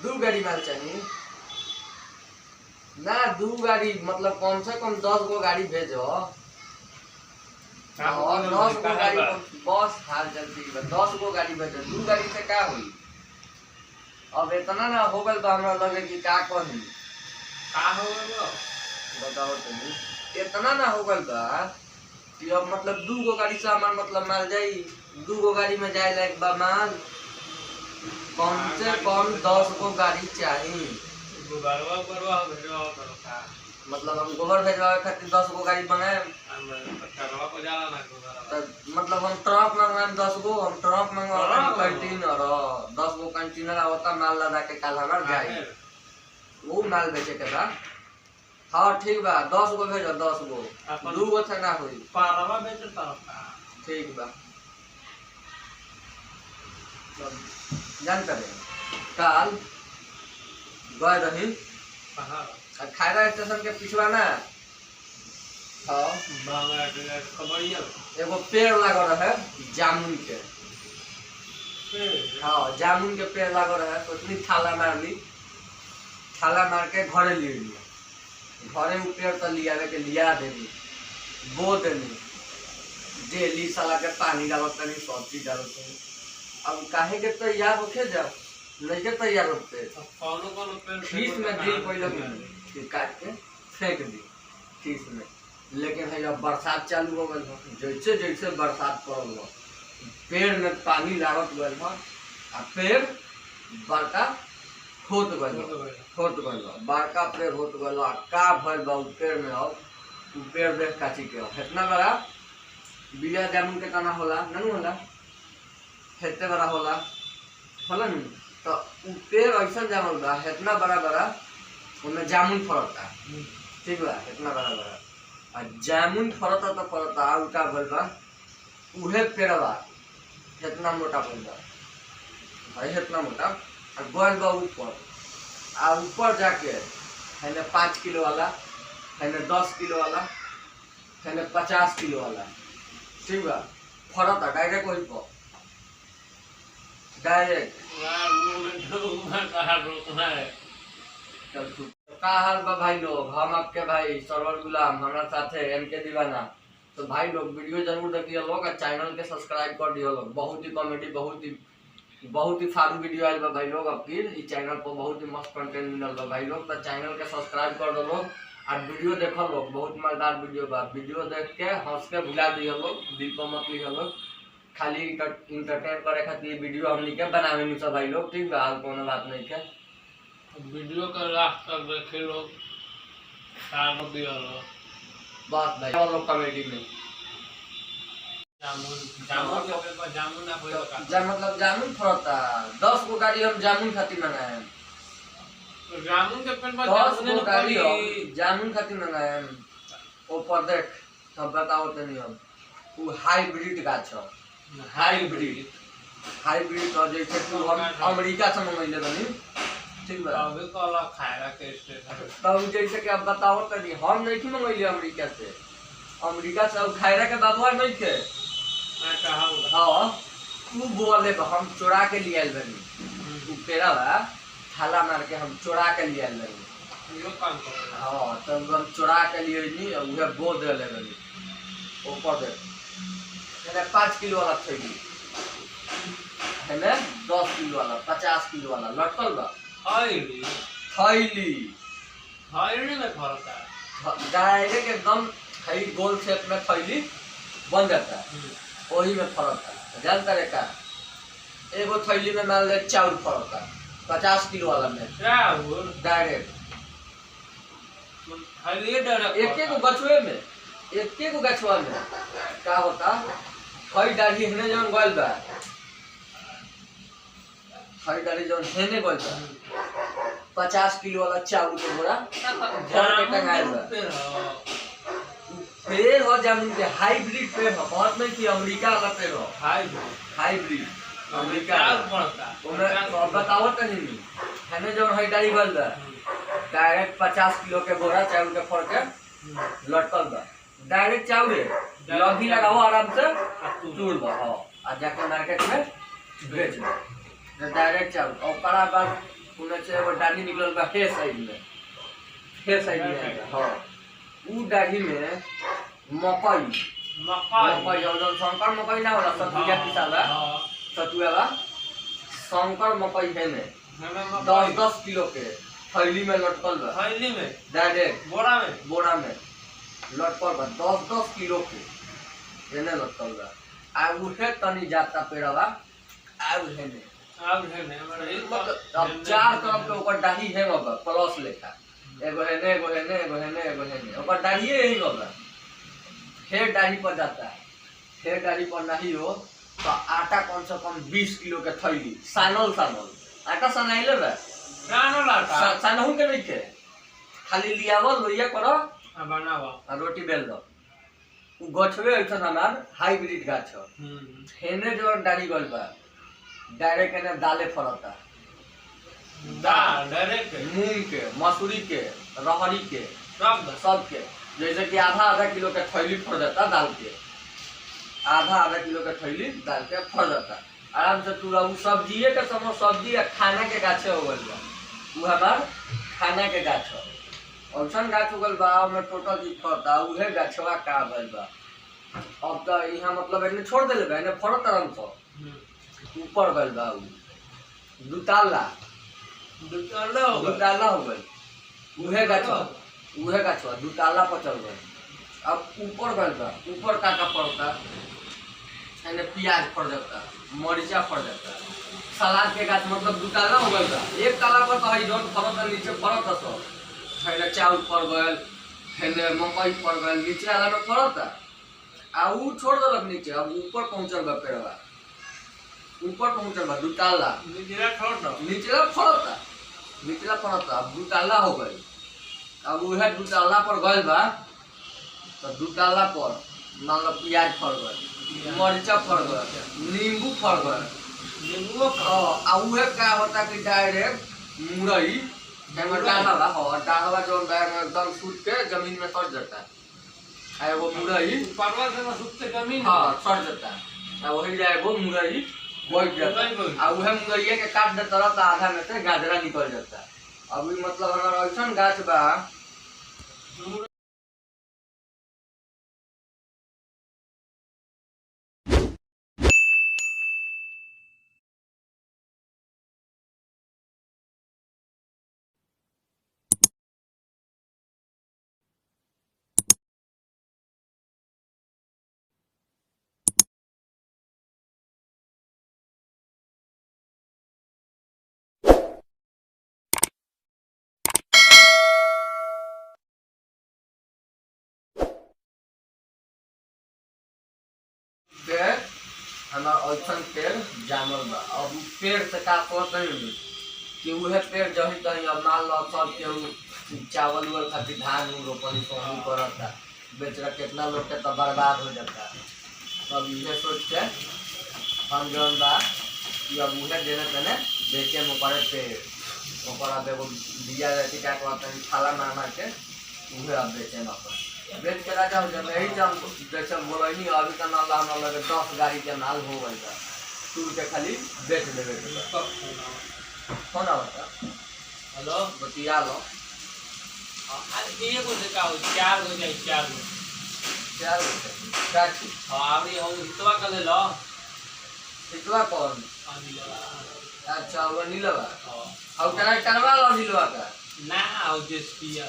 दू गाड़ी माल चाहिए ना, दू गाड़ी मतलब कम से कम 10 गो गाड़ी भेजो। और 10 गो गाड़ी बस हाल चलती 10 गो गाड़ी भेजो, दू गाड़ी से क्या हुई? अब इतना ना हो गल तो हमरा लगे कि का कही का हो गलो बताओ तुम, इतना ना हो गल बा कि अब मतलब 2 गो गाड़ी से हमार मतलब माल जाई, 2 गो गाड़ी में जाए लायक बा माल, कम से कम 10 गो गाड़ी चाहिए। गोबरवा गोबरवा भेजवा करो का मतलब हम गोबर भेजवावे खातिर 10 गो गाड़ी बनाए, हम ट्रकवा को जाला ना गोबरवा तो मतलब हम ट्रक मंगवाए 10 गो, हम ट्रक मंगवाए कंटेनर 10 गो कंटेनर आवता माल लदा के काल हमार जाई, वो माल बेचे के बा। हाँ ठीक बा, 10 गो भेजो 10 गो, 2 गो से ना हुई। पारवा बेचे तरफ का ठीक बा। जानते रहे काल गए रही कहां खैरा स्टेशन के पिछवा ना, हाँ बांगा खबरिया एगो पेड़ लागल रहे जामुन के, हाँ जामुन के पेड़ लागल रहे, सोचनी थाला मार ली, थाला मार के घरे ले लिया, घरे उ पेड़ तो लिया के लिया देनी, बो देनी, डेली साला के पानी डालत तनी, सब्जी डालत तनी। अब काहे के तैयार होके जा नहीं के तैयार होते कौनो कौनो पेड़ खीस में दी पहले फिर काट के फेंक दी खीस में। लेकिन है अब बरसात चालू हो गई, जैसे जैसे बरसात पड़ल हो पेड़ में पानी लागत गल हो, आ पेड़ बड़का होत गल बड़का पेड़ होत गल, का भइल बा उ पेड़ में। अब उ पेड़ देख काची के इतना बड़ा बिया जामुन के तना होला नहीं होला, इतने बड़ा होला होला नहीं, तो उ पेड़ ऐसा जामुन बा इतना बड़ा बड़ा, उनमें जामुन फरता, ठीक बा इतना बड़ा बड़ा, आ जामुन फरता तो फरता, उल्टा भइल बा उहे पेड़वा इतना मोटा भइल बा भाई, इतना मोटा आ गइल बा ऊपर, आ ऊपर जाके है 5 किलो वाला, है 10 किलो वाला, है 50 किलो वाला, ठीक बा फरता डायरेक्ट वही पर डायरेक्ट। रोकना है का हाल बा भाई लोग, हम आपके भाई सरवर गुलाम, हमारा साथ है एम के दीवाना। तो भाई लोग वीडियो जरूर देखिए लोग, और चैनल के सब्सक्राइब कर दियो लोग, बहुत ही कॉमेडी बहुत ही फालतू वीडियो आयल बा भाई लोग। अब फिर इस चैनल पर बहुत ही मस्त कंटेंट मिलल बा भाई लोग, तो चैनल के सब्सक्राइब कर दो लोग, और वीडियो देखो लोग, बहुत मजेदार वीडियो बा, वीडियो देख के हंस के भुला दियो लोग, दिल को मत लियो लोग, खाली इंटरटेन करे खातिर वीडियो हमनी के बनावे नहीं सब भाई लोग, ठीक बा कोनो बात नहीं के। वीडियो का लास्ट तक देखे लोग, साथ दिया लो बस भाई और लोग कॉमेडी में जामुन जामुन के पेपर जामुन ना होई का जा मतलब जामुन फरता 10 गो गाड़ी हम जामुन खातिर मंगाए, तो जामुन के पेपर 10 जामुन गो ने गाड़ी पड़ी हम जामुन खातिर मंगाए। ऊपर देख तब बताओ तनी हम वो हाइब्रिड गाछ हो, हाइब्रिड तो जैसे तू हम अमेरिका से मंगैले बनी, ठीक बा अबे कला खाएगा के स्टेशन तब जैसे कि अब बताओ तनी हम नहीं मंगैले अमेरिका से, अमेरिका से अब खैरा के बाबुआ नहीं थे, मैं कहा हाँ तू बोले हम चोरा के लिए आयल बनी, तू पेड़ा बा थाला मार के हम चोरा के लिए आयल बनी, यो काम कर हाँ तब हम चोरा के लिए नहीं उहे बो दे ले बनी। ऊपर दे 5 किलो वाला थैली है 10 किलो वाला 50 किलो वाला लटकल बा हाईली थैली में फरक है डायरेक्ट एकदम है गोल शेप में थैली बन जाता है, वही में फर्क है। जानता है का एगो थैली में मान ले चावल फर्क है 50 किलो वाला में चावल डायरेक्ट हाईली डायरेक्ट एक गछुए में एक गछुआ में क्या होता हई डाली हेने जौन गइल बा, हई डाली जौन हेने गइल बा 50 किलो वाला चावल के बोरा भर के टंगाइल बा, पेड़ हो जामुन के हाइब्रिड पेड़ हो, बहुत नहीं कि अमेरिका वाला पेड़ हो, हाइब्रिड अमेरिका पड़ता उन्हें बताओ तनी हमें जो है डाली गल बा डायरेक्ट 50 किलो के बोरा चावल के फड़ के लटकल बा, डायरेक्ट चावल लगी लगाओ आराम से चूड़ बा, हाँ आ जाके मार्केट में बेच दो डायरेक्ट चावल। और ओकरा बाद पुणे से एगो डाढ़ी निकलल बा हे साइड में हाँ उ डाढ़ी में मकई जौन शंकर मकई ना होला सतुआ पिसाला सतुआ शंकर मकई है में 10-10 किलो के थैली में लटकल बा थैली में डायरेक्ट बोरा में लटकल बा 10-10 किलो के एने लटकल बा आ उहे तनी जाता पेड़वा आ उहे में मतलब अब चार तरफ के ओकर डाढ़ी है बाबा प्लस लेखा एगो हेने ओकर डाढ़ी यही बाबा फिर डाढ़ी पर जाता है फिर डाढ़ी पर नहीं हो तो आटा कम से कम 20 किलो के थैली सानल आटा सनाइले बा सानहु के नहीं के खाली लियावो लोइया करो बनावा आ रोटी बेल दो उ गछवे ऐसा हमार हाइब्रिड गाछ हेने जो डाढ़ी गल बा डायरेक्ट ने दाले फरता डायरेक्ट मूंग के मसूरी के रहरी के सब के जैसे कि आधा किलो के थैली फर जाता दाल के आधा किलो के थैली दाल के फर जाता आराम से तू उ सब्जिए के समय सब्जी खाना के गाछे हो गल बा उ हमार खाना के गाछ औसन गाछ हो गल बा में टोटल ई फरता उहे गाछवा का गल बा अब तो यहाँ मतलब इन्हें छोड़ देले बा इन्हें फरत रंग से ऊपर गल बा दुताला हो गल उहे गाछवा दुताला पर चल गल अब ऊपर गल बा ऊपर का पड़ता यानी प्याज फड़ जाता मरीचा फड़ जाता सलाद के गाछ मतलब दुताला हो गल बा एक ताला पर तो है जौन फरत नीचे फरत सब है चावल फड़ गल है मकई फड़ गल नीचे वाला में फरता आ उ छोड़ देलक नीचे अब ऊपर पहुंचल बा पेड़वा ऊपर पहुंचल बा दुताला निचला फरता अब दुताला हो गई अब उहे दुताला पर गइल बा तो दुताला पर मान लो प्याज फड़ गए मरीचा फड़ गए नींबू फड़ गए आ उहे का होता कि डायरेक्ट मुरई डाढ़वा जो एकदम सूट के जमीन में सट जाता है एगो मुरई हाँ सट जाता है वही जाए वो मुरई बैठ जाता है आ उहे मुरैया के काट देता रहता आधा में से गाजरा निकल जाता है अभी मतलब हमारा ऐसा गाछ बा पेड़ हमारा ऐसा पेड़ जानवर बा अब पेड़ से का कहते हैं कि वह पेड़ जही तही अब मान लो सब के चावल उवल खातिर धान रोपनी सोहनी करता बेचरा कितना लोग के तो बर्बाद हो जाता तब ये सोच के हम जौन बा कि अब उहे देने तेने बेचे में पड़े पेड़ अब एगो बिया रहती क्या कहते हैं थाला मार मार के उहे अब बेचे में अपन बेच के राजा हो जाए यही जब जैसे बोलनी अभी का नाम हम लगे 10 गाड़ी के नाल हो गई था टूर के खाली बेच देवे फोन आवता हेलो बतिया लो आज एगो से का हो चार हो जाए क्या चीज हां अभी हम हितवा कर ले लो हितवा कौन अच्छा वो नीलवा हां और करवा लो नीलवा का ना आओ जस पिया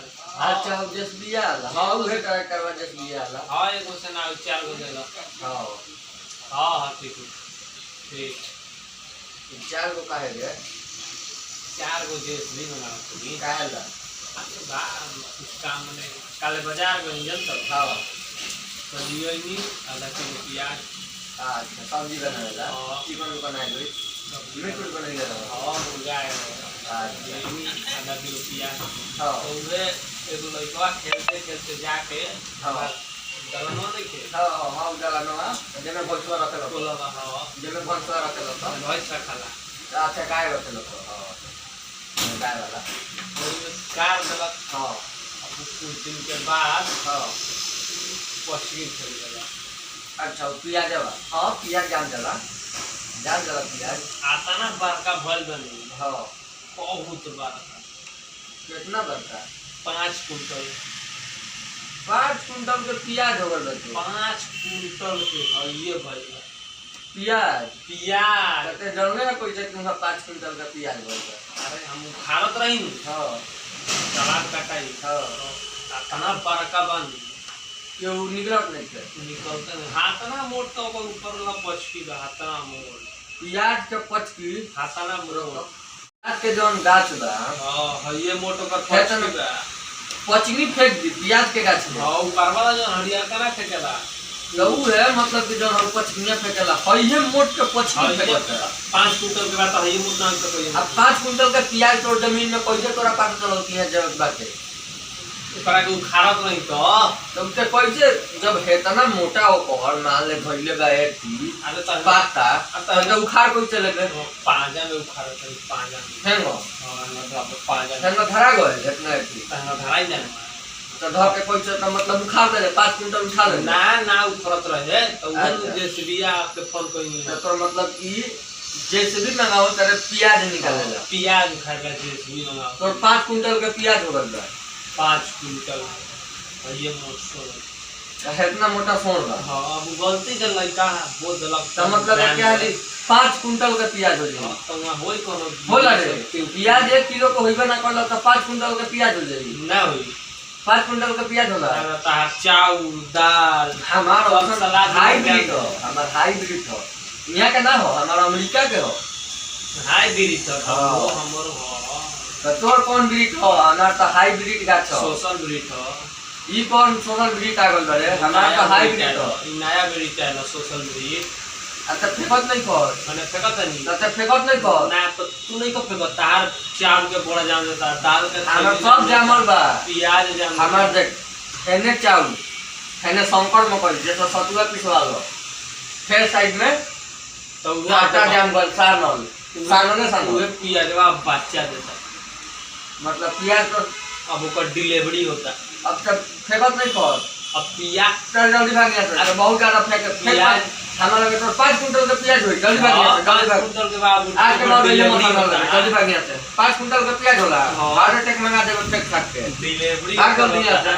अच्छा जस बिया हां उहे करवा जस बिया हां एगो से ना चार गो दे लो हां हां ठीक चार गो काहे रे चार गो जस नहीं बना तो काहे ला बा कुछ काम ने काले बाजार में जल तो हां तो लियो नहीं आधा किलो प्याज अच्छा सब्जी बनावेला चिकन बनाए मीट बनाइला हां मुर्गा है अच्छा ये आधा किलो प्याज हां तो वे एगो लइका खेलते जाके हां दलनो देखे हां हां दलनो जेमे भलसुआ रखेला कोलवा हां जेमे भलसुआ रखेला तो भैंसा खाला अच्छा गाय रखेला तो हां गाय वाला और कार दलक हां अब कुछ दिन के बाद हां पछी चल गया अच्छा प्याज देवा हां प्याज जान जाला प्याज आता ना बड़का भल बनी हां बहुत बड़ा। कितना बनता है? 5 कुंटल। 5 कुंटल के प्याज हो गल बच्चों। 5 कुंटल के है ये भैया प्याज प्याज। कहते जानले ना कोई से कि 5 कुंटल का प्याज बोल रहा। अरे हम खारत रही न हां सलाद कटाई हां इतना बड़का बन ये निकलत नहीं थे। निकलते नहीं हाथ ना मोट तो ओकर ऊपर ला पछकी बा हाथना मोट प्याज के पचकी हाथना मोट प्याज के जौन गाछ बा हां है ये मोट ओकर खेत में पछकी बा पचनी फेंक दी प्याज के गाछ में। हां ऊपर वाला जो हरियर करा फेंकेला तो उ है मतलब कि जौन हम पचनिया फेंकेला हइये मोट के पचनी फेंकता। 5 कुंटल के बाद है ये मोट नाम तो अब 5 कुंटल का प्याज तोड़ जमीन में कैसे तोरा पास चलती है जरूरत बाटे। ओकरा के खारत नहीं तो तुम ते कैसे जब हेतना मोटा हो कहर मान ले धइले बा एती अरे तो पाता तो उखाड़ कोई चले गए पांजा में उखाड़त है पांजा में हेंगो हां मतलब पांजा हेंगो धरा गए इतना एती तहना धराई जाने तो धर के कैसे तो मतलब उखाड़ दे 5 कुंटल उठा ले ना ना उखड़त रहे तो अच्छा। उन जेसीबी के फोन कोई नहीं तो मतलब कि जैसे भी मंगाओ तेरे प्याज निकालेला प्याज खाए का जेसीबी मंगाओ तो 5 कुंटल के प्याज हो गल बा 5 कुंटल और ये मोट सो इतना मोटा फोन बा। हां अब गलती से लड़का बोल देलक तो मतलब क्या है 5 कुंटल का प्याज हो जाई तो वहां होई कोनो होला रे प्याज 1 किलो को होइबे ना करला तो 5 कुंटल का प्याज हो जाई ना होई 5 कुंटल का प्याज होला। अरे तार चाउर दाल हमारा सब सलाद हाइब्रिड हो हमारा हाइब्रिड हो यहाँ का ना हो हमारा अमेरिका के हो हाइब्रिड तो हाँ। वो हमर हो तो तोर कौन ब्रीड हो हमारा तो हाइब्रिड गाछ हो सोशल ब्रीड हो ई कौन सोशल ब्रीड आ गल बड़े हमारा तो हाइब्रिड हो ई नया ब्रीड है ना सोशल ब्रीड अच्छा फेकत नहीं कर मैंने फेंकत नहीं अच्छा फेकत नहीं कर ना तो तू नहीं को फेंकत तार चावल के बोरा जाम देता दाल के हमार सब जामल बा प्याज जाम हमार देख हेने चाउल हेने शंकर मकई जैसा सतुआ पिसवा लो फिर साइड में तो आटा जाम गल सानल सानल सानल वो प्याजवा बच्चा देता मतलब प्याज तो अब ओकर डिलीवरी होता अब तक फेकत नहीं कर अब प्याज चल जल्दी भाग यहाँ से तो बहुत ज्यादा फेंक प्याज हमारा लगे तो 5 कुंटल का प्याज होई जल्दी भाग यहाँ से जल्दी 5 भाग कुंटल के बाद आज के बाद ले मत होता जल्दी भाग यहाँ से 5 कुंटल का प्याज होला हाँ। हार्ट अटैक मंगा देबो फेंक फाक के डिलीवरी भाग जल्दी यहाँ से